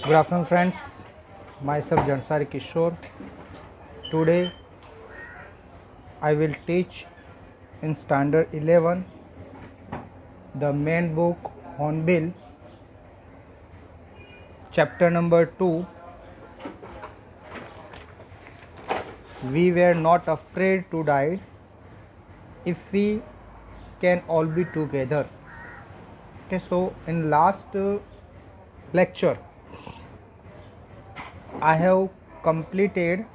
Good afternoon, friends. Myself Jansari Kishore. Today I will teach in Standard 11 the main book Hornbill, chapter number 2. We were not afraid to die if we can all be together. Okay, so in last lecture I have completed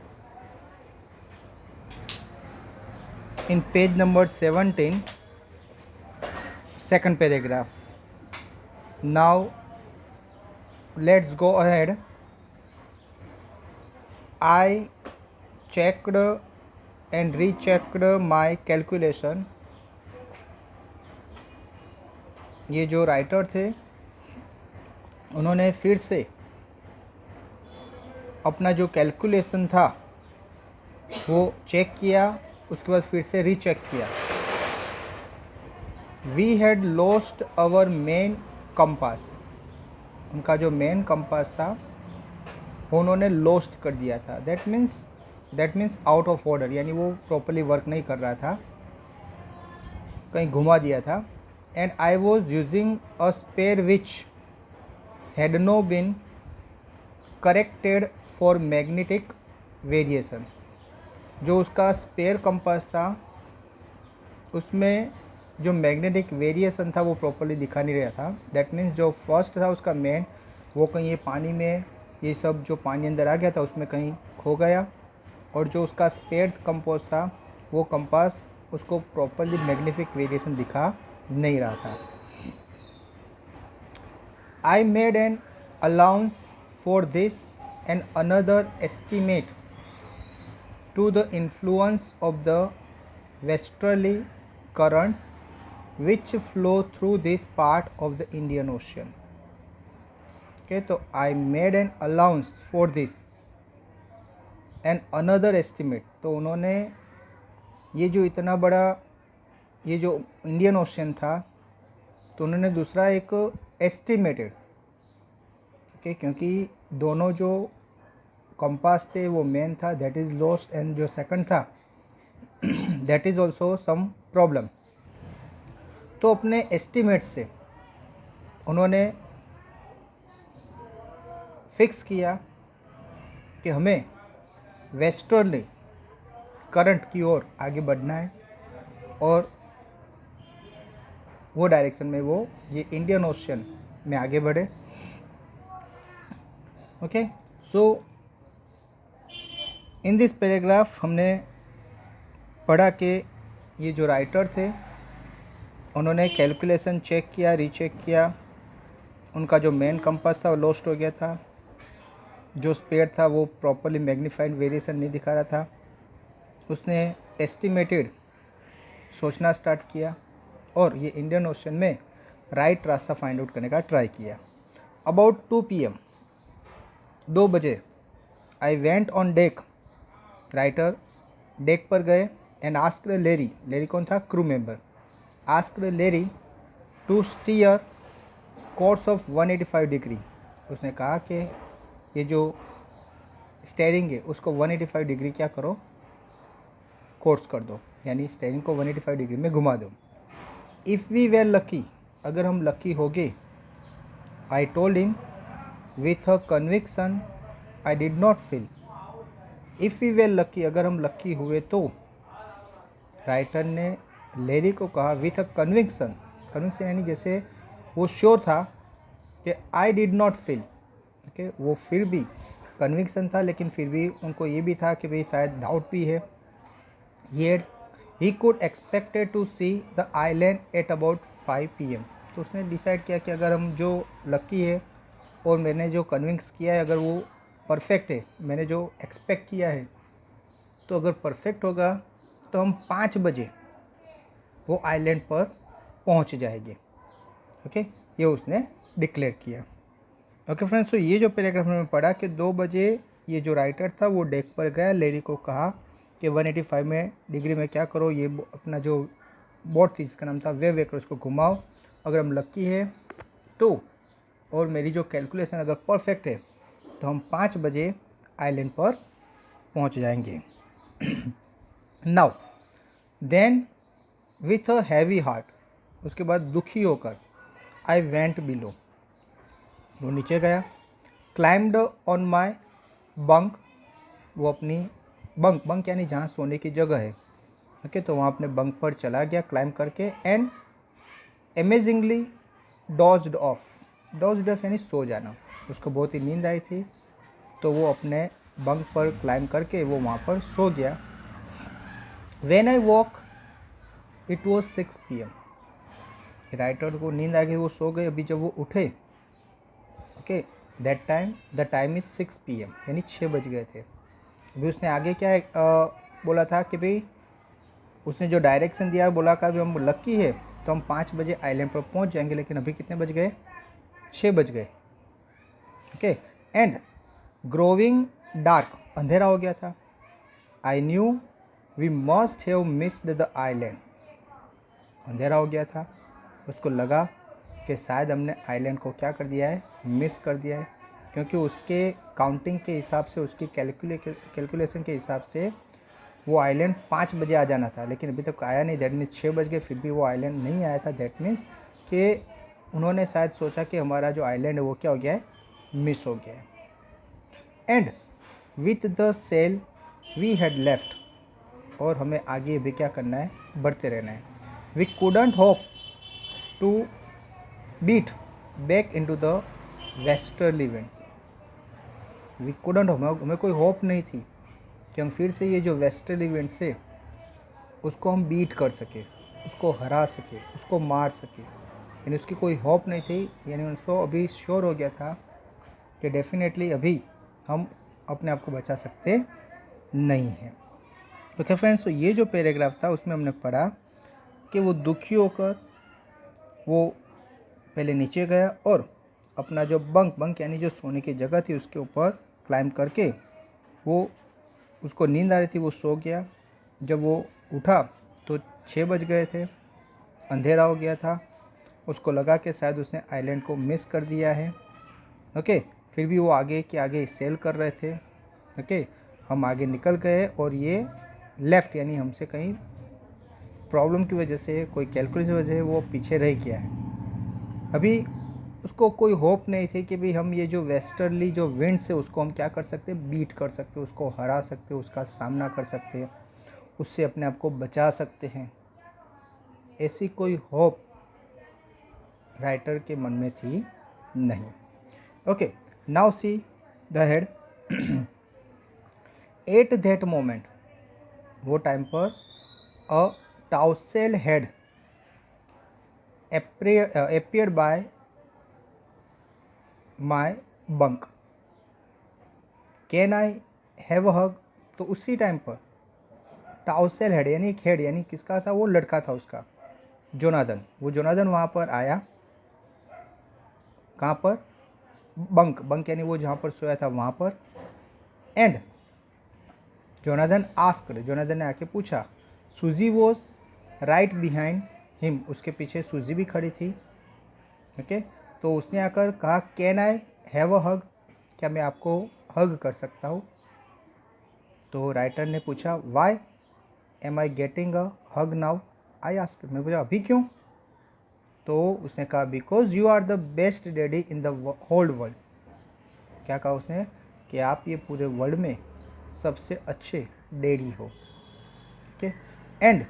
in page number 17 second paragraph. Now let's go ahead. I checked and rechecked my calculation. ये जो writer थे उन्होंने फिर से अपना जो calculation था वो चेक किया, उसके बाद फिर से रीचेक किया. We had lost our main compass. उनका जो मेन कंपास था वो उन्होंने लॉस्ट कर दिया था. That means out of order, यानी वो प्रॉपरली वर्क नहीं कर रहा था, कहीं घुमा दिया था. And I was using a spare which had no been corrected for magnetic variation. जो उसका स्पेयर कंपास था उसमें जो मैग्नेटिक वेरिएशन था वो प्रॉपरली दिखा नहीं रहा था. दैट मीन्स जो फर्स्ट था उसका मेन, वो कहीं ये पानी में, ये सब जो पानी अंदर आ गया था उसमें कहीं खो गया, और जो उसका स्पेयर कंपास था वो कंपास उसको प्रॉपरली मैग्नेटिक वेरिएशन दिखा नहीं रहा था. I made an allowance for this and another estimate to the influence of the westerly currents which flow through this part of the Indian Ocean. Okay, तो I made an allowance for this and another estimate. तो उन्होंने ये जो इतना बड़ा ये जो Indian ocean था तो उन्होंने दूसरा एक एस्टिमेटेड, ओके, क्योंकि दोनों जो कंपास थे वो मेन था, दैट इज़ लॉस्ट, एंड जो सेकंड था that is also some problem. तो अपने एस्टिमेट से उन्होंने फिक्स किया कि हमें वेस्टर्ली करंट की ओर आगे बढ़ना है, और वो डायरेक्शन में वो ये इंडियन ओशन में आगे बढ़े. Okay, so in this paragraph हमने पढ़ा कि ये जो राइटर थे उन्होंने कैलकुलेशन चेक किया, रीचेक किया, उनका जो मेन कंपास था वो लॉस्ट हो गया था, जो स्पेयर था वो प्रॉपरली मैग्नीफाइड वेरिएशन नहीं दिखा रहा था. उसने एस्टिमेटेड सोचना स्टार्ट किया और ये इंडियन ओशन में राइट रास्ता फाइंड आउट करने का ट्राई किया. अबाउट 2 PM, 2 बजे, I went on deck. Writer deck पर गए एंड आस्क्ड लेरी. लेरी कौन था? Crew member. Asked Larry to steer course of 185 degree. उसने कहा कि ये जो स्टेयरिंग है उसको 185 डिग्री क्या करो, कोर्स कर दो, यानी स्टेयरिंग को 185 डिग्री में घुमा दो. इफ़ वी वेर लकी, अगर हम लकी हो गए. I told him with a conviction I did not feel. If we were lucky, अगर हम लकी हुए तो. राइटर ने लेरी को कहा विथ अ कन्विक्शन. कन्विक्शन यानी जैसे वो श्योर था कि आई डिड नॉट फील. ओके, वो फिर भी कन्विक्शन था, लेकिन फिर भी उनको ये भी था कि भाई शायद डाउट भी है. He could expected to see the island at about 5 PM. तो उसने डिसाइड किया कि अगर हम जो लकी है और मैंने जो कन्विंस किया है अगर वो परफेक्ट है, मैंने जो एक्सपेक्ट किया है, तो अगर परफेक्ट होगा तो हम 5 बजे वो आइलैंड पर पहुंच जाएंगे. ओके, ये उसने डिक्लेयर किया. ओके फ्रेंड्स, तो ये जो पैराग्राफ में पढ़ा कि 2 बजे ये जो राइटर था वो डेक पर गया, लेरी को कहा कि 185 डिग्री में क्या करो, ये अपना जो बोट थी जिसका नाम था वेव वेकर, उसको घुमाओ. अगर हम लकी है तो, और मेरी जो कैलकुलेशन अगर परफेक्ट है तो हम 5 बजे आइलैंड पर पहुंच जाएंगे। Now then with a heavy heart, उसके बाद दुखी होकर, आई वेंट बिलो, वो नीचे गया। क्लाइम्ड ऑन माई बंक, वो अपनी बंक यानी जहाँ सोने की जगह है, ओके, तो वहाँ अपने बंक पर चला गया क्लाइंब करके। एंड अमेजिंगली डॉज्ड ऑफ, यानी सो जाना, उसको बहुत ही नींद आई थी, तो वो अपने बंक पर क्लाइंब करके वो वहाँ पर सो गया। When I walk it was 6 PM, writer को नींद आ गई, वो सो गए। अभी जब वो उठे, okay, that time the time is 6 PM, यानी 6 बज गए थे। अभी उसने आगे क्या बोला था कि भाई, उसने जो डायरेक्शन दिया, बोला कि अभी हम लकी है तो हम 5 बजे आइलैंड पर पहुंच जाएंगे, लेकिन अभी कितने बज गए? 6 बज गए, ओके। एंड ग्रोविंग डार्क, अंधेरा हो गया था। I knew we must have missed the island, अंधेरा हो गया था, उसको लगा कि शायद हमने आइलैंड को क्या कर दिया है, मिस कर दिया है, क्योंकि उसके काउंटिंग के हिसाब से, उसकी कैलकुलेशन के हिसाब से वो आइलैंड 5 बजे आ जाना था, लेकिन अभी तक आया नहीं। दैट मीन्स 6 बज गए, फिर भी वो आइलैंड नहीं आया था। दैट मीन्स कि उन्होंने शायद सोचा कि हमारा जो आइलैंड है वो क्या हो गया है, मिस हो गया है। And with the sail we had left, और हमें आगे भी क्या करना है, बढ़ते रहना है। We couldn't hope to beat back into the westerly winds, we couldn't, हमें कोई होप नहीं थी कि हम फिर से ये जो वेस्टर्ली विंड्स है उसको हम बीट कर सके, उसको हरा सके, उसको मार सके, यानी उसकी कोई होप नहीं थी। यानी उनको अभी श्योर हो गया था कि डेफिनेटली अभी हम अपने आप को बचा सकते नहीं हैं। ओके फ्रेंड्स, तो ये जो पैराग्राफ था उसमें हमने पढ़ा कि वो दुखी होकर वो पहले नीचे गया और अपना जो बंक यानी जो सोने की जगह थी उसके ऊपर क्लाइंब करके, वो उसको नींद आ रही थी, वो सो गया। जब वो उठा तो 6 बज गए थे, अंधेरा हो गया था, उसको लगा कि शायद उसने आइलैंड को मिस कर दिया है, ओके। फिर भी वो आगे के आगे सेल कर रहे थे, ओके। हम आगे निकल गए और ये लेफ़्ट, यानी हमसे कहीं प्रॉब्लम की वजह से, कोई कैलकुलेशन की वजह से वो पीछे रह गया है। अभी उसको कोई होप नहीं थी कि भाई हम ये जो वेस्टर्ली जो विंड्स है उसको हम क्या कर सकते, बीट कर सकते, उसको हरा सकते, उसका सामना कर सकते, उससे अपने आप को बचा सकते हैं। ऐसी कोई होप राइटर के मन में थी नहीं। Okay, now see the head. At that moment, वो टाइम पर a tousled head appeared by my bunk, can I have a hug, तो उसी टाइम पर टाउसेल हेड यानी एक हेड, यानी किसका था, वो लड़का था उसका, जोनाथन। वो जोनाथन वहाँ पर आया, कहाँ पर, बंक यानी वो जहाँ पर सोया था वहाँ पर। एंड जोनाथन आस्क्ड, जोनाथन ने आके पूछा। सूजी वॉज राइट बिहाइंड हिम, उसके पीछे सूजी भी खड़ी थी, ओके। तो उसने आकर कहा, कैन आई हैव अ हग, क्या मैं आपको हग कर सकता हूँ? तो राइटर ने पूछा, why am I getting a hug now, I ask, मैं पूछा अभी क्यों? तो उसने कहा, because you are the best daddy in the whole world. क्या कहा उसने, कि आप ये पूरे वर्ल्ड में सबसे अच्छे डैडी हो, okay. And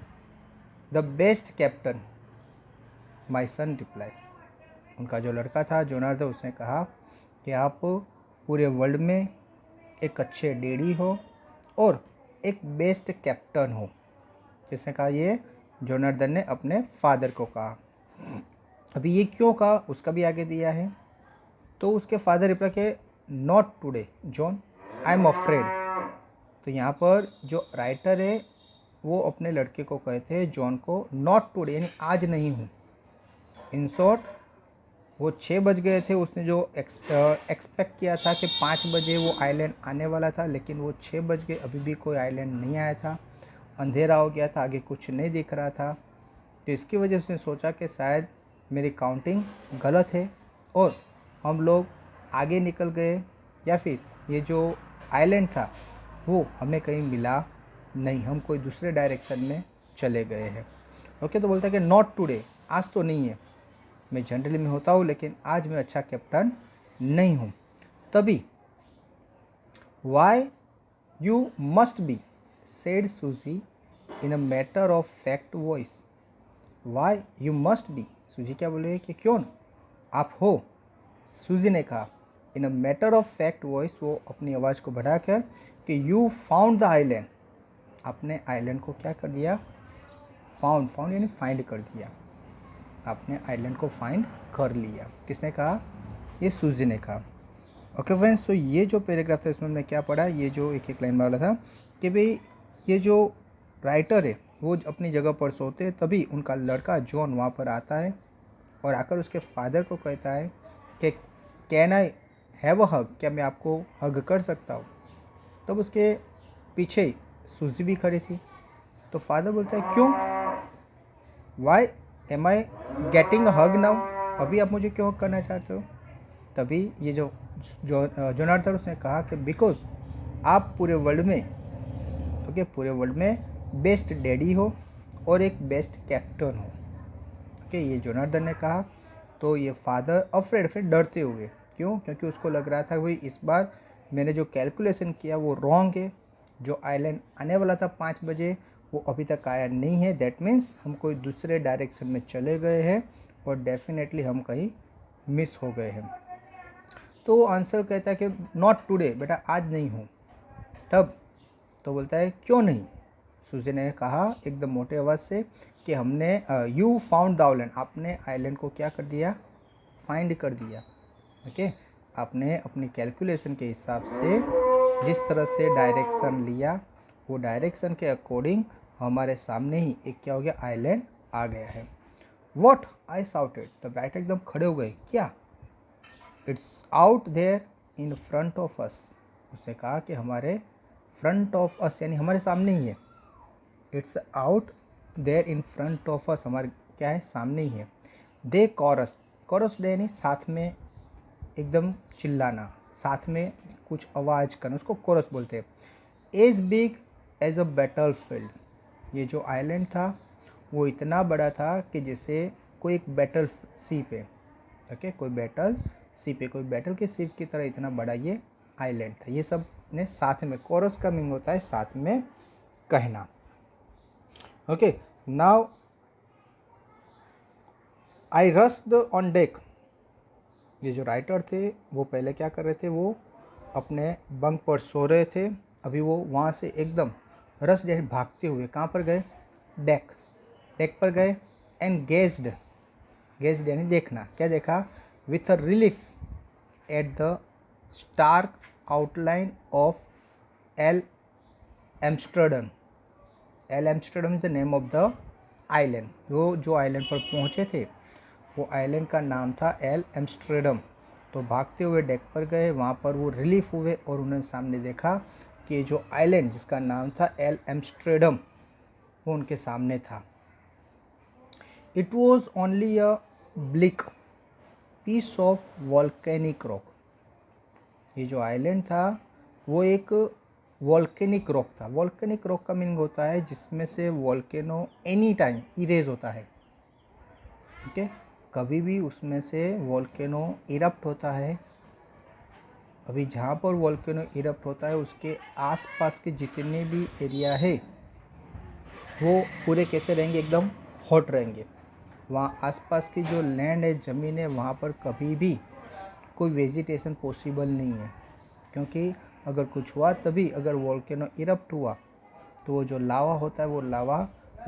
the best captain, my son reply, उनका जो लड़का था जोनाथन, उसने कहा कि आप पूरे वर्ल्ड में एक अच्छे डैडी हो और एक बेस्ट कैप्टन हो। जिसने कहा, ये जोनाथन ने अपने फादर को कहा। अभी ये क्यों कहा उसका भी आगे दिया है। तो उसके फादर रिप्लाई के, not today John, I am afraid. तो यहाँ पर जो राइटर है वो अपने लड़के को कहते हैं, जॉन को, नॉट टुडे यानी आज नहीं हूँ। इन शॉर्ट वो 6 बज गए थे, उसने जो एक्सपेक्ट किया था कि 5 बजे वो आइलैंड आने वाला था, लेकिन वो 6 बज गए, अभी भी कोई आइलैंड नहीं आया था, अंधेरा हो गया था, आगे कुछ नहीं दिख रहा था। तो इसकी वजह से उसने सोचा कि शायद मेरी काउंटिंग गलत है और हम लोग आगे निकल गए या फिर ये जो आइलैंड था वो हमें कहीं मिला नहीं, हम कोई दूसरे डायरेक्शन में चले गए हैं। ओके, तो बोलता है कि नॉट टुडे, आज तो नहीं है, मैं जनरली में होता हूँ लेकिन आज मैं अच्छा कैप्टन नहीं हूँ। तभी why you must be said Susie in a matter of fact voice. Why you must be, Susie क्या बोल रही है कि क्यों आप हो, सूजी ने कहा। In a matter of fact voice, वो अपनी आवाज़ को बढ़ाकर कि यू फाउंड द आइलैंड, आपने आइलैंड को क्या कर दिया, फाउंड, फाउंड यानी फाइंड कर दिया, आपने आइलैंड को फाइंड कर लिया। किसने कहा, ये सूजी ने कहा। ओके फ्रेंड्स, तो ये जो पैराग्राफ था इसमें हमने क्या पढ़ा, ये जो एक एक लाइन वाला था कि भाई ये जो राइटर है वो अपनी जगह पर सोते हैं, तभी उनका लड़का जॉन वहाँ पर आता है और आकर उसके फादर को कहता है कि कैन आई हैव अ हग, क्या मैं आपको हग कर सकता हूँ। तब उसके पीछे सूजी भी खड़ी थी। तो फादर बोलता है क्यों, why am I getting hug now, अभी आप मुझे क्यों हग करना चाहते हो। तभी ये जो जोनाथन उसने कहा कि बिकॉज आप पूरे वर्ल्ड में, ओके, पूरे वर्ल्ड में बेस्ट डैडी हो और एक बेस्ट कैप्टन हो। ओके, ये जोनाथन ने कहा। तो ये फादर अफ्रेड, फिर डरते हुए, क्यों, क्योंकि उसको लग रहा था भाई इस बार मैंने जो कैलकुलेशन किया वो रॉन्ग है, जो आइलैंड आने वाला था 5 बजे वो अभी तक आया नहीं है, दैट मीन्स हम कोई दूसरे डायरेक्शन में चले गए हैं और डेफिनेटली हम कहीं मिस हो गए हैं। तो वो आंसर कहता है कि नॉट टुडे, बेटा आज नहीं हूँ। तब तो बोलता है क्यों नहीं, सूजी ने कहा एकदम मोटे आवाज़ से कि हमने यू फाउंड द आइलैंड, आपने आइलैंड को क्या कर दिया, फाइंड कर दिया। ओके, आपने अपनी कैलकुलेशन के हिसाब से जिस तरह से डायरेक्शन लिया वो डायरेक्शन के अकॉर्डिंग हमारे सामने ही एक क्या हो गया, आइलैंड आ गया है। व्हाट, आई साउटेड, तब राइटर एकदम खड़े हो गए, क्या, it's out there in front of us, उसने कहा कि हमारे फ्रंट ऑफ अस यानी हमारे सामने ही है, it's out there in front of us, हमारे क्या है, सामने ही है। दे कॉरस, कॉरस डे यानी साथ में एकदम चिल्लाना, साथ में कुछ आवाज़ करना, उसको कोरस बोलते हैं। As big as a battle field, ये जो आइलैंड था वो इतना बड़ा था कि जैसे कोई एक बैटल सीप है, ओके, कोई बैटल सीप है, कोई बैटल के सीप की तरह इतना बड़ा ये आइलैंड था। ये सब ने साथ में, कोरस का मीनिंग होता है साथ में कहना। Okay, now I rushed on deck, ये जो राइटर थे वो पहले क्या कर रहे थे, वो अपने बंक पर सो रहे थे, अभी वो वहाँ से एकदम रस जैसे भागते हुए कहाँ पर गए, डेक, डेक पर गए। एंड गेज्ड, गेज्ड यानी देखना, क्या देखा, with a relief at the stark outline of Ile Amsterdam, Ile Amsterdam is the name of the island. वो जो आइलैंड पर पहुँचे थे वो आइलैंड का नाम था एल एम्स्टर्डम। तो भागते हुए डेक पर गए, वहाँ पर वो रिलीफ हुए और उन्होंने सामने देखा कि जो आइलैंड जिसका नाम था एल एम्स्टर्डम वो उनके सामने था। It was only a bleak piece of volcanic rock, ये जो आइलैंड था वो एक वॉल्केनिक रॉक था। वॉल्केनिक रॉक का मीनिंग होता है जिसमें से वॉल्केनो एनी टाइम इरेज होता है, ठीक है, कभी भी उसमें से वॉल्केनो इरप्ट होता है। अभी जहाँ पर वॉल्केनो इरप्ट होता है उसके आसपास के जितने भी एरिया है वो पूरे कैसे रहेंगे, एकदम हॉट रहेंगे। वहाँ आसपास की जो लैंड है, ज़मीन है, वहाँ पर कभी भी कोई वेजिटेशन पॉसिबल नहीं है, क्योंकि अगर कुछ हुआ तभी, अगर वॉल्केनो इरप्ट हुआ तो वो जो लावा होता है वो लावा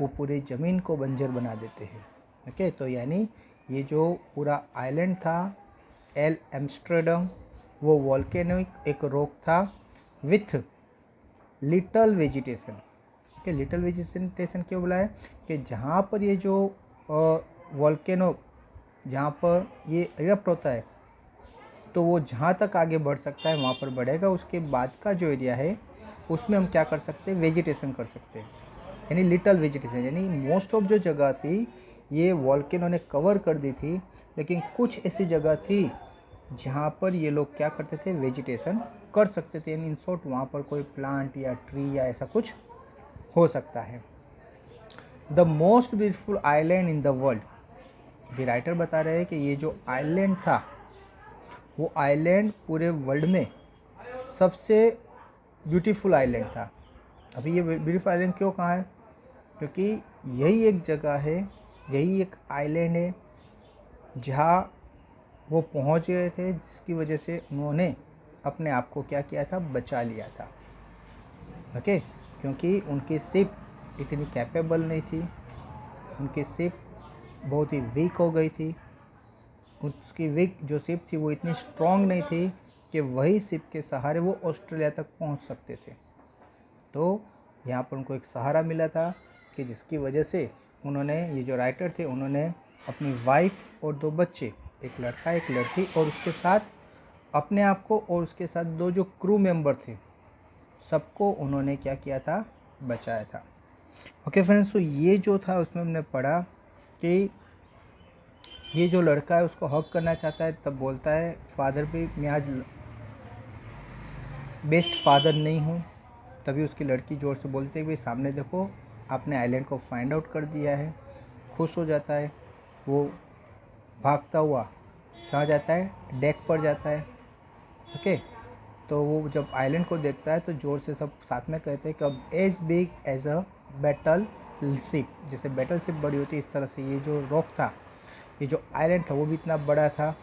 वो पूरी ज़मीन को बंजर बना देते हैं। ओके, तो यानी ये जो पूरा आइलैंड था एल एम्स्टर्डम वो वॉल्केनिक एक रॉक था with little vegetation. Okay, little vegetation क्यों बोला है कि जहाँ पर ये जो वॉल्केनो जहाँ पर ये इरप्ट होता है तो वो जहाँ तक आगे बढ़ सकता है वहाँ पर बढ़ेगा, उसके बाद का जो एरिया है उसमें हम क्या कर सकते हैं, वेजिटेशन कर सकते हैं, यानी लिटल वेजिटेशन। यानी मोस्ट ऑफ जो जगह थी ये वॉल्केनो ने कवर कर दी थी, लेकिन कुछ ऐसी जगह थी जहाँ पर ये लोग क्या करते थे, वेजिटेशन कर सकते थे। इन शॉर्ट वहाँ पर कोई प्लांट या ट्री या ऐसा कुछ हो सकता है। The most beautiful island in the world, अभी राइटर बता रहे हैं कि ये जो आइलैंड था वो आइलैंड पूरे वर्ल्ड में सबसे ब्यूटीफुल आइलैंड था। अभी ये ब्यूटीफुल आइलैंड क्यों कहा है, क्योंकि यही एक जगह है, यही एक आइलैंड है जहाँ वो पहुँच गए थे, जिसकी वजह से उन्होंने अपने आप को क्या किया था, बचा लिया था। ओके, क्योंकि उनकी शिप इतनी कैपेबल नहीं थी, उनकी शिप बहुत ही वीक हो गई थी, उसकी वीक जो शिप थी वो इतनी स्ट्रॉन्ग नहीं थी कि वही शिप के सहारे वो ऑस्ट्रेलिया तक पहुंच सकते थे। तो यहाँ पर उनको एक सहारा मिला था कि जिसकी वजह से उन्होंने, ये जो राइटर थे, उन्होंने अपनी वाइफ और 2 बच्चे, एक लड़का एक लड़की, और उसके साथ अपने आप को और उसके साथ 2 जो क्रू मेंबर थे सबको उन्होंने क्या किया था, बचाया था। ओके फ्रेंड्स, तो ये जो था उसमें हमने पढ़ा कि ये जो लड़का है उसको हक करना चाहता है, तब बोलता है फादर भी, मैं आज बेस्ट फादर नहीं हूँ। तभी उसकी लड़की जोर से बोलते हुए, सामने देखो आपने आइलैंड को फाइंड आउट कर दिया है। खुश हो जाता है, वो भागता हुआ कहाँ जाता है, डेक पर जाता है। ओके, तो वो जब आइलैंड को देखता है तो जोर से सब साथ में कहते हैं कि अब as big as a battle ship, जैसे बैटल शिप बड़ी होती है इस तरह से ये जो रॉक था, ये जो आइलैंड था वो भी इतना बड़ा था।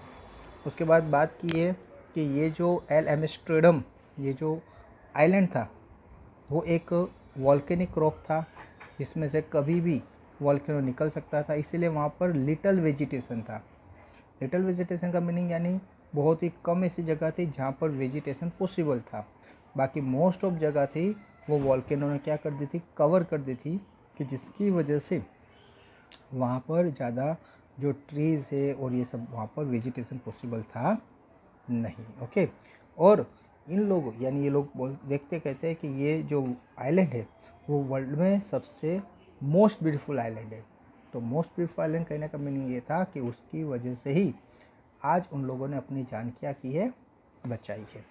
उसके बाद बात की है कि ये जो एल एम्स्टर्डम, ये जो आइलैंड था वो एक वॉल्केनिक रॉक था जिसमें से कभी भी वॉल्केनो निकल सकता था, इसीलिए वहाँ पर लिटल वेजिटेशन था। लिटल वेजिटेशन का मीनिंग यानी बहुत ही कम ऐसी जगह थी जहाँ पर वेजिटेशन पॉसिबल था। बाकी मोस्ट ऑफ जगह थी वो वॉल्केनो ने क्या कर दी थी, कवर कर दी थी, कि जिसकी वजह से वहाँ पर ज़्यादा जो ट्रीज़ है और ये सब वहाँ पर वेजिटेशन पॉसिबल था नहीं। ओके, और इन लोगों यानी ये लोग देखते कहते हैं कि ये जो आइलैंड है वो वर्ल्ड में सबसे मोस्ट ब्यूटीफुल आइलैंड है। तो मोस्ट ब्यूटीफुल आइलैंड कहने का मीनिंग ये था कि उसकी वजह से ही आज उन लोगों ने अपनी जान क्या की है, बचाई है।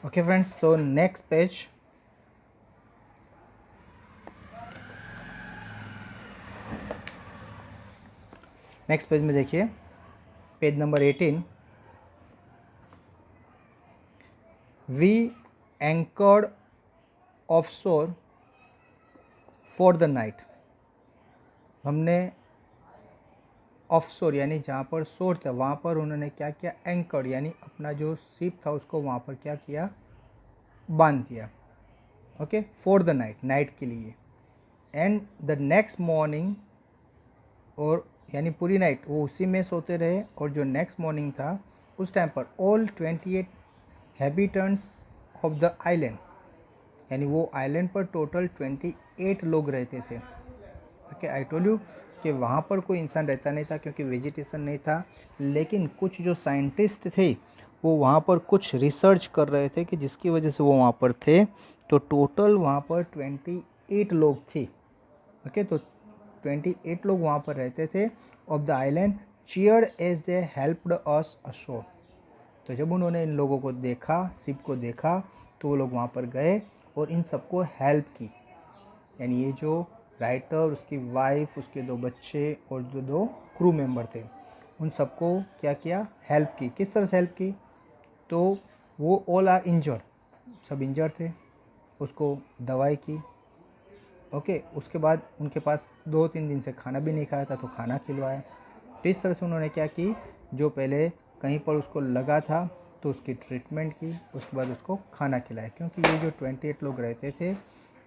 Okay friends, so next page, next page में देखिए, page number 18। We anchored offshore for the night, हमने ऑफशोर यानी जहाँ पर शोर था वहाँ पर उन्होंने क्या किया, एंकर्ड यानी अपना जो शिप था उसको वहाँ पर क्या किया, बांध दिया। Okay, for the night, night के लिए। एंड द नेक्स्ट मॉर्निंग, और यानी पूरी नाइट वो उसी में सोते रहे, और जो नेक्स्ट मॉर्निंग था उस टाइम पर all 28 habitants of the island, यानी वो आइलैंड पर टोटल 28 लोग रहते थे। ओके, आई टोल्ड यू कि वहाँ पर कोई इंसान रहता नहीं था क्योंकि वेजिटेशन नहीं था, लेकिन कुछ जो साइंटिस्ट थे वो वहाँ पर कुछ रिसर्च कर रहे थे कि जिसकी वजह से वो वहाँ पर थे। तो टोटल वहाँ पर 28 लोग थे। ओके, तो 28 लोग वहाँ पर रहते थे off the island, cheered as they helped us ashore. तो जब उन्होंने इन लोगों को देखा, शिप को देखा, तो वो लोग वहाँ पर गए और इन सबको हेल्प की। यानी ये जो राइटर, उसकी वाइफ, उसके 2 बच्चे और जो 2 क्रू मेंबर थे, उन सबको क्या किया, हेल्प की। किस तरह से हेल्प की, तो वो ऑल आर इंजर्ड, सब इंजर्ड थे, उसको दवाई की। ओके, उसके बाद उनके पास 2-3 दिन से खाना भी नहीं खाया था तो खाना खिलवाया। तो इस तरह से उन्होंने क्या की, जो पहले कहीं पर उसको लगा था तो उसकी ट्रीटमेंट की, उसके बाद उसको खाना खिलाया। क्योंकि ये जो 28 लोग रहते थे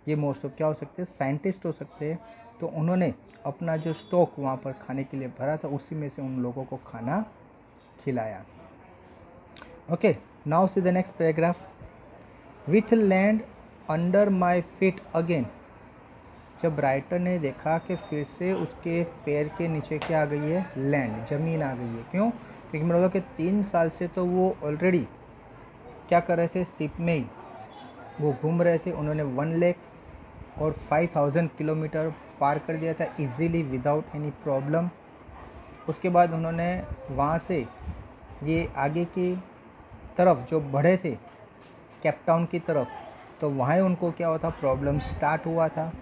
ये मोस्ट ऑफ क्या हो सकते हैं, साइंटिस्ट हो सकते हैं। तो उन्होंने अपना जो स्टॉक वहाँ पर खाने के लिए भरा था उसी में से उन लोगों को खाना खिलाया। Okay, now see the next paragraph. With land under my feet again, जब राइटर ने देखा कि फिर से उसके पैर के नीचे क्या आ गई है, लैंड, ज़मीन आ गई है। क्यों, क्योंकि मतलब कि 3 साल से तो वो ऑलरेडी क्या कर रहे थे, शिप में ही वो घूम रहे थे। उन्होंने 1 लाख और 5000 किलोमीटर पार कर दिया था इजीली विदाउट एनी प्रॉब्लम। उसके बाद उन्होंने वहाँ से ये आगे की तरफ जो बढ़े थे केप टाउन की तरफ, तो वहाँ उनको क्या हुआ था, प्रॉब्लम स्टार्ट हुआ था।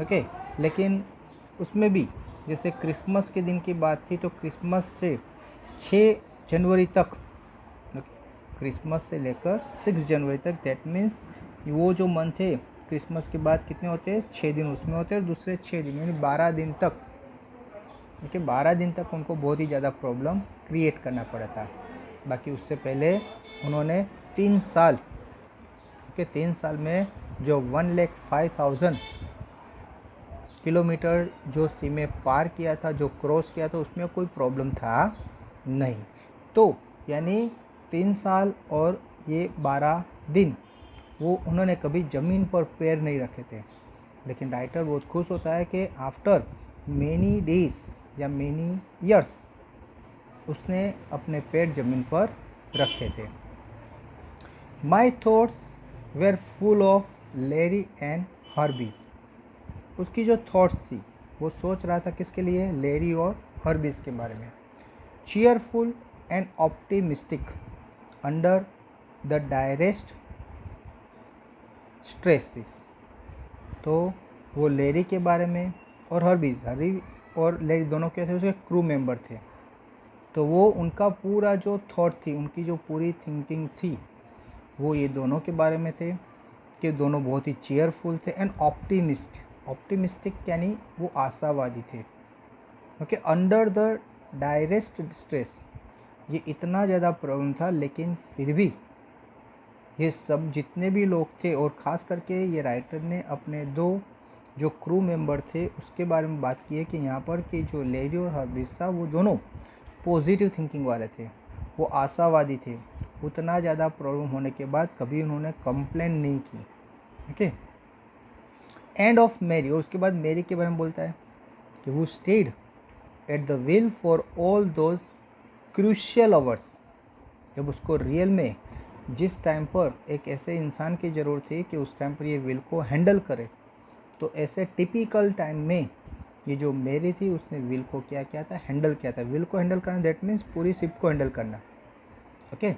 ओके, लेकिन उसमें भी जैसे क्रिसमस के दिन की बात थी, तो क्रिसमस से 6 जनवरी तक, क्रिसमस से लेकर 6 जनवरी तक, दैट मीन्स वो जो मंथ है क्रिसमस के बाद कितने होते हैं, 6 दिन उसमें होते हैं, और दूसरे 6 दिन यानी 12 दिन तक। ओके, 12 दिन तक उनको बहुत ही ज़्यादा प्रॉब्लम क्रिएट करना पड़ा था। बाकी उससे पहले उन्होंने 3 साल, ओके, 3 साल में जो 1,05,000 किलोमीटर जो सीमें पार किया था, जो क्रॉस किया था, उसमें कोई प्रॉब्लम था नहीं। तो यानी 3 साल और ये 12 दिन वो उन्होंने कभी ज़मीन पर पैर नहीं रखे थे। लेकिन राइटर बहुत खुश होता है कि आफ्टर मैनी डेज या मैनी ईयर्स उसने अपने पैर ज़मीन पर रखे थे। My thoughts were full of Larry and Herbie's. उसकी जो थॉट्स थी वो सोच रहा था किसके लिए, लैरी और हर्बीज के बारे में। Cheerful and optimistic under the direst stresses. तो वो लैरी के बारे में और हरी और लैरी दोनों क्या थे, उसके क्रू मेंबर थे। तो वो उनका पूरा जो थॉट थी, उनकी जो पूरी थिंकिंग थी, वो ये दोनों के बारे में थे कि दोनों बहुत ही चीयरफुल थे एंड ऑप्टिमिस्टिक यानी वो आशावादी थे। ओके, अंडर द डायरेस्ट स्ट्रेस, ये इतना ज़्यादा प्रॉब्लम था, लेकिन फिर भी ये सब जितने भी लोग थे, और ख़ास करके ये राइटर ने अपने 2 जो क्रू मेंबर थे उसके बारे में बात की है कि यहाँ पर कि जो लैरी और हर्बीज था वो दोनों पॉजिटिव थिंकिंग वाले थे, वो आशावादी थे। उतना ज़्यादा प्रॉब्लम होने के बाद कभी उन्होंने कंप्लेन नहीं की। ओके, एंड ऑफ मैरी, और उसके बाद मैरी के बारे में बोलता है कि वो stayed at the will for all those crucial hours. जब उसको रियल में जिस टाइम पर एक ऐसे इंसान की ज़रूरत थी कि उस टाइम पर ये विल को हैंडल करे, तो ऐसे टिपिकल टाइम में ये जो मैरी थी उसने विल को क्या किया था, हैंडल किया था। विल को हैंडल करना दैट मीन्स पूरी शिप को हैंडल करना। ओके,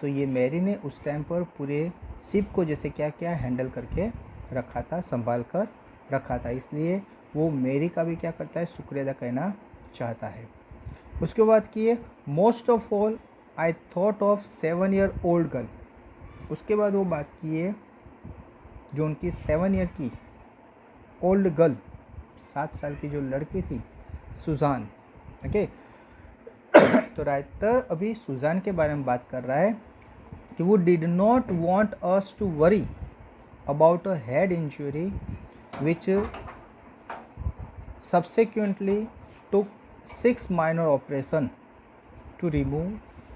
तो ये मैरी ने उस टाइम पर पूरे शिप को जैसे क्या किया, हैंडल करके रखा था, संभाल कर रखा था। इसलिए वो मैरी का भी क्या करता है, शुक्रिया अदा करना चाहता है। उसके बाद किए most of all I thought of 7 year old girl. उसके बाद वो बात की है जो उनकी 7 ईयर की ओल्ड गर्ल, 7 साल की जो लड़की थी, सुजान। ओके, तो राइटर अभी सुजान के बारे में बात कर रहा है कि वो did not want us to worry about a head injury which subsequently took 6 minor operation to remove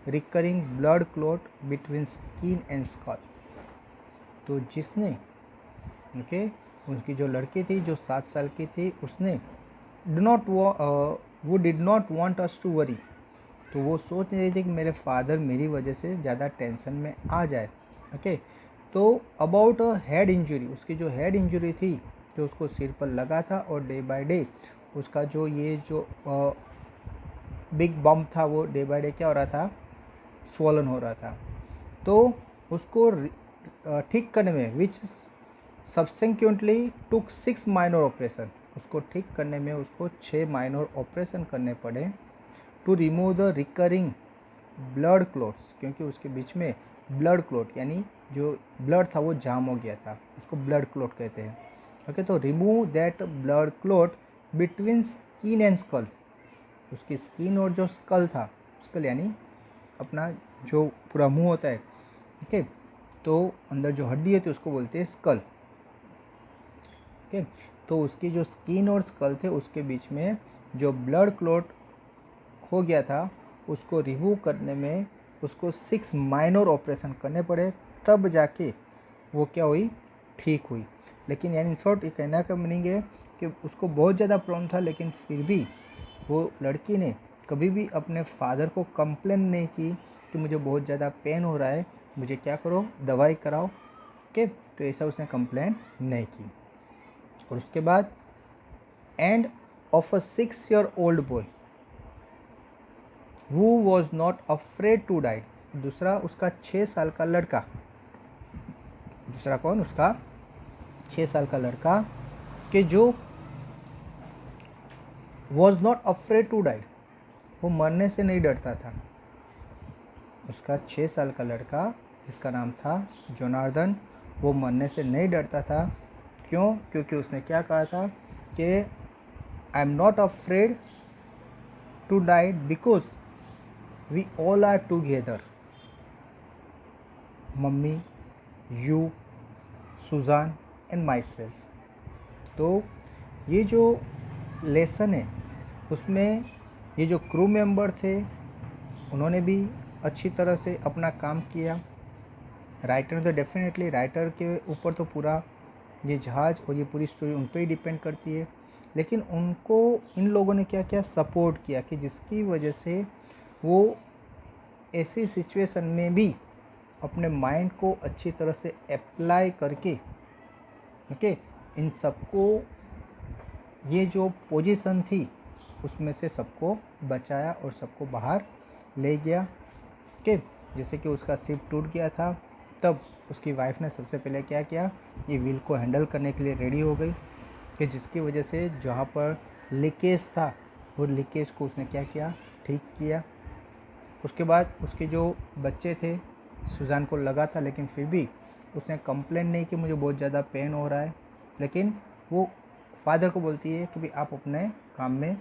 recurring blood clot between skin and skull। तो जिसने उसकी जो लड़की थी जो 7 साल की थी, उसने वो did not want us to worry, तो वो सोच नहीं रही थी कि मेरे फादर मेरी वजह से ज़्यादा टेंशन में आ जाए। ओके, तो अबाउट अ हेड इंजरी, उसकी जो हेड इंजरी थी जो उसको सिर पर लगा था, और डे बाय डे उसका जो ये जो बिग बम्प था वो डे बाय डे क्या हो रहा था, स्वॉलन हो रहा था। तो उसको ठीक करने में विच सब्सिक्वेंटली टुक 6 माइनर ऑपरेशन, उसको ठीक करने में उसको 6 माइनर ऑपरेशन करने पड़े to remove the recurring blood clots, क्योंकि उसके बीच में ब्लड क्लॉट यानी जो ब्लड था वो जाम हो गया था, उसको ब्लड क्लॉट कहते हैं। ओके, तो remove that blood clot between skin and skull, उसकी स्किन और जो स्कल था, स्कल यानी अपना जो पूरा मुंह होता है, ओके, तो अंदर जो हड्डी होती है उसको बोलते हैं स्कल। ओके, तो उसकी जो स्किन और स्कल थे उसके बीच में जो ब्लड क्लॉट हो गया था उसको रिमूव करने में उसको 6 माइनर ऑपरेशन करने पड़े, तब जाके वो क्या हुई, ठीक हुई। लेकिन यानी इन शॉर्ट ये कहना का मीनिंग है कि उसको बहुत ज़्यादा प्रॉब्लम था, लेकिन फिर भी वो लड़की ने कभी भी अपने फादर को कंप्लेन नहीं की कि मुझे बहुत ज़्यादा पेन हो रहा है, मुझे क्या करो, दवाई कराओ। ओके, तो ऐसा उसने कंप्लेन नहीं की। और उसके बाद end of a 6-year-old boy who was not afraid to die. दूसरा उसका 6 साल का लड़का, दूसरा कौन, उसका 6 साल का लड़का कि जो was not afraid to die, वो मरने से नहीं डरता था। उसका 6 साल का लड़का जिसका नाम था जोनार्दन, वो मरने से नहीं डरता था। क्यों? क्योंकि उसने क्या कहा था कि I am not afraid to die because we all are together, mummy, you, Suzanne and myself. तो ये जो लेसन है उसमें ये जो क्रू मेंबर थे उन्होंने भी अच्छी तरह से अपना काम किया। राइटर तो डेफिनेटली, राइटर के ऊपर तो पूरा ये जहाज़ और ये पूरी स्टोरी उन पर ही डिपेंड करती है, लेकिन उनको इन लोगों ने क्या क्या सपोर्ट किया कि जिसकी वजह से वो ऐसी सिचुएशन में भी अपने माइंड को अच्छी तरह से अप्लाई करके ओके इन सबको ये जो पोजीशन थी उसमें से सबको बचाया और सबको बाहर ले गया। ओके, जैसे कि उसका शिप टूट गया था तब उसकी वाइफ ने सबसे पहले क्या किया, ये व्हील को हैंडल करने के लिए रेडी हो गई कि जिसकी वजह से जहाँ पर लीकेज था वो लीकेज को उसने क्या किया, ठीक किया। उसके बाद उसके जो बच्चे थे, सुजान को लगा था लेकिन फिर भी उसने कंप्लेन नहीं कि मुझे बहुत ज़्यादा पेन हो रहा है, लेकिन वो फादर को बोलती है कि भाई आप अपने काम में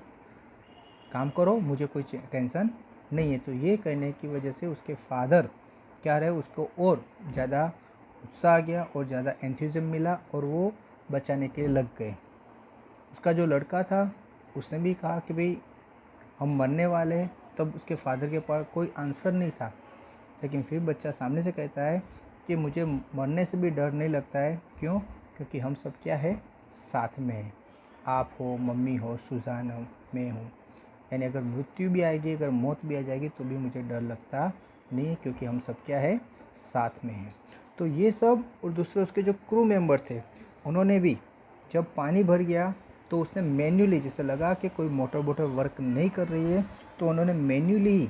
काम करो, मुझे कोई टेंशन नहीं है। तो ये कहने की वजह से उसके फादर क्या रहे, उसको और ज़्यादा उत्साह आ गया और ज़्यादा एंथुसिज्म मिला और वो बचाने के लिए लग गए। उसका जो लड़का था उसने भी कहा कि भाई हम मरने वाले हैं, तब उसके फादर के पास कोई आंसर नहीं था, लेकिन फिर बच्चा सामने से कहता है कि मुझे मरने से भी डर नहीं लगता है। क्यों? क्योंकि हम सब क्या है, साथ में हैं। आप हो, मम्मी हो, सुजान हो, मैं हूँ। यानी अगर मृत्यु भी आएगी, अगर मौत भी आ जाएगी तो भी मुझे डर लगता नहीं, क्योंकि हम सब क्या है, साथ में हैं। तो ये सब, और दूसरे उसके जो क्रू मेंबर थे उन्होंने भी जब पानी भर गया तो उसने मैन्युअली, जैसे लगा कि कोई मोटर वर्क नहीं कर रही है, तो उन्होंने मैन्युअली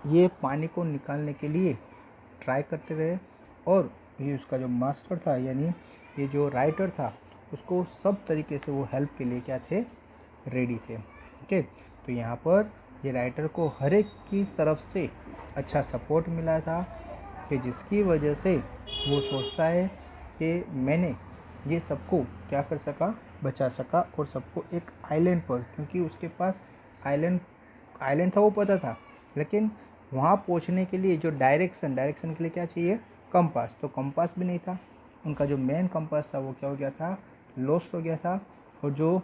ये पानी को निकालने के लिए ट्राई करते रहे। और ये उसका जो मास्टर था, यानी ये जो राइटर था, उसको सब तरीके से वो हेल्प के लिए क्या थे, रेडी थे। ओके, तो यहाँ पर ये राइटर को हर एक की तरफ से अच्छा सपोर्ट मिला था कि जिसकी वजह से वो सोचता है कि मैंने ये सबको क्या कर सका, बचा सका, और सबको एक आइलैंड पर, क्योंकि उसके पास आइलैंड था वो पता था, लेकिन वहाँ पहुँचने के लिए जो डायरेक्शन के लिए क्या चाहिए, कंपास। तो कंपास भी नहीं था, उनका जो मेन कंपास था वो क्या हो गया था, लॉस्ट हो गया था। और जो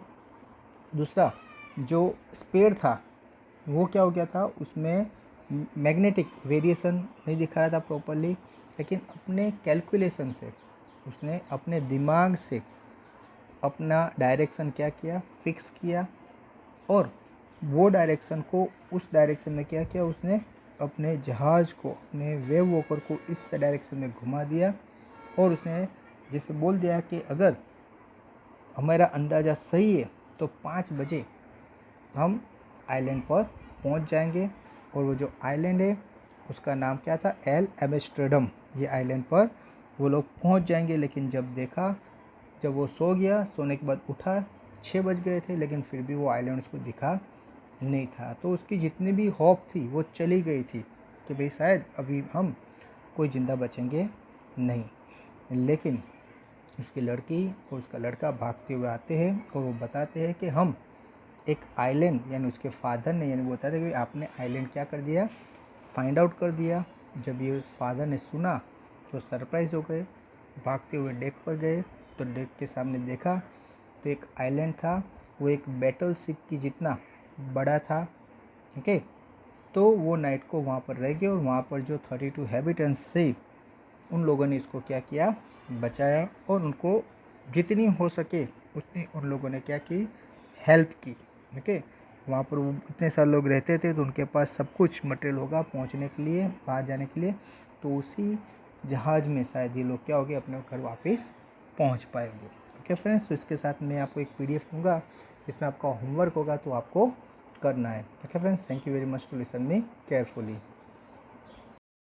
दूसरा जो स्पेयर था वो क्या हो गया था, उसमें मैग्नेटिक वेरिएशन नहीं दिखा रहा था प्रॉपरली, लेकिन अपने कैलकुलेशन से उसने अपने दिमाग से अपना डायरेक्शन क्या किया, फिक्स किया, और वो डायरेक्शन को उस डायरेक्शन में क्या किया, उसने अपने जहाज़ को, अपने वेव वॉकर को इस डायरेक्शन में घुमा दिया। और उसने जैसे बोल दिया कि अगर हमारा अंदाज़ा सही है तो 5 बजे हम आइलैंड पर पहुंच जाएंगे। और वो जो आइलैंड है उसका नाम क्या था, एल एम्स्टर्डम। ये आइलैंड पर वो लोग पहुंच जाएंगे। लेकिन जब वो सो गया, सोने के बाद उठा, 6 बज गए थे, लेकिन फिर भी वो आइलैंड उसको दिखा नहीं था। तो उसकी जितनी भी होप थी वो चली गई थी कि भाई शायद अभी हम कोई ज़िंदा बचेंगे नहीं। लेकिन उसकी लड़की और उसका लड़का भागते हुए आते हैं और वो बताते हैं कि हम एक आइलैंड, यानी उसके फादर ने, यानी वो बताते कि आपने आइलैंड क्या कर दिया, फाइंड आउट कर दिया। जब ये फादर ने सुना तो सरप्राइज़ हो गए, भागते हुए डेक पर गए तो डेक के सामने देखा तो एक आइलैंड था, वो एक बैटल शिप की जितना बड़ा था। ओके, तो वो नाइट को वहाँ पर रह गए और वहाँ पर जो 32 हैबिटेंट्स से उन लोगों ने इसको क्या किया, बचाया, और उनको जितनी हो सके उतनी उन लोगों ने क्या की, हेल्प की। ओके, वहाँ पर वो इतने सारे लोग रहते थे तो उनके पास सब कुछ मटेरियल होगा पहुँचने के लिए, बाहर जाने के लिए। तो उसी जहाज़ में शायद ये लोग क्या हो गए, अपने घर वापस पहुँच पाएंगे। ओके फ्रेंड्स, तो इसके साथ मैं आपको एक PDF दूंगा, इसमें आपका होमवर्क होगा तो आपको करना है। Okay friends, thank you very much to listen me carefully.